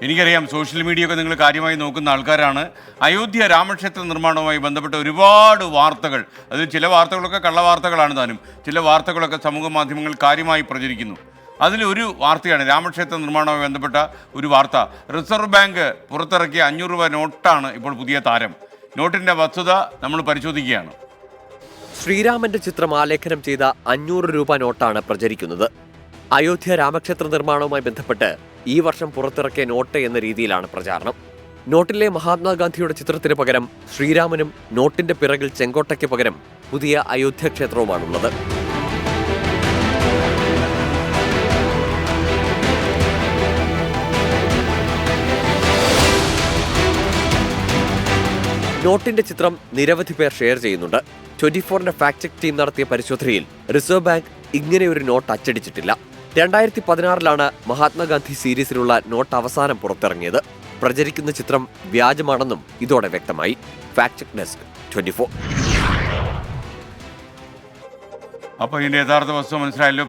എനിക്കറിയാം social media ഒക്കെ നിങ്ങൾ കാര്യമായി നോക്കുന്ന ആൾക്കാരാണ്. അയോധ്യ രാമക്ഷേത്ര നിർമ്മാണവുമായി ബന്ധപ്പെട്ട ഒരുപാട് വാർത്തകൾ, അതിൽ ചില വാർത്തകളൊക്കെ കള്ളവാർത്തകളാണ് താനും, ചില വാർത്തകളൊക്കെ സമൂഹ മാധ്യമങ്ങൾ കാര്യമായി പ്രചരിക്കുന്നു. അതിലൊരു വാർത്തയാണ് രാമക്ഷേത്ര നിർമ്മാണവുമായി ബന്ധപ്പെട്ട ഒരു വാർത്ത. റിസർവ് ബാങ്ക് പുറത്തിറക്കിയ 500 രൂപ നോട്ടാണ് ഇപ്പോൾ പുതിയ താരം. നോട്ടിൻ്റെ വസ്തുത നമ്മൾ പരിശോധിക്കുകയാണ്. ശ്രീരാമന്റെ ചിത്രം ആലേഖനം ചെയ്ത 500 രൂപ നോട്ടാണ് പ്രചരിക്കുന്നത്. അയോധ്യ രാമക്ഷേത്ര നിർമ്മാണവുമായി ബന്ധപ്പെട്ട് ഈ വർഷം പുറത്തിറക്കിയ നോട്ട് എന്ന രീതിയിലാണ് പ്രചാരണം. നോട്ടിലെ മഹാത്മാഗാന്ധിയുടെ ചിത്രത്തിന് പകരം ശ്രീരാമനും നോട്ടിന്റെ പിറകിൽ ചെങ്കോട്ടയ്ക്ക് പകരം പുതിയ അയോധ്യ ക്ഷേത്രവുമാണുള്ളത്. നോട്ടിന്റെ ചിത്രം നിരവധി പേർ ഷെയർ ചെയ്യുന്നുണ്ട്. 24ന്റെ ഫാക്ട് ചെക്ക് ടീം നടത്തിയ പരിശോധനയിൽ റിസർവ് ബാങ്ക് ഇങ്ങനെയൊരു നോട്ട് അച്ചടിച്ചിട്ടില്ല. 2016 മഹാത്മാഗാന്ധി സീരീസിലുള്ള നോട്ട് അവസാനം പുറത്തിറങ്ങിയത്. പ്രചരിക്കുന്ന ചിത്രം വ്യാജമാണെന്നും ഇതോടെ വ്യക്തമായി. Fact check desk 24. അപ്പോൾ ഇതിൻ്റെ യഥാർത്ഥ വസ്തു മനസ്സിലായല്ലോ.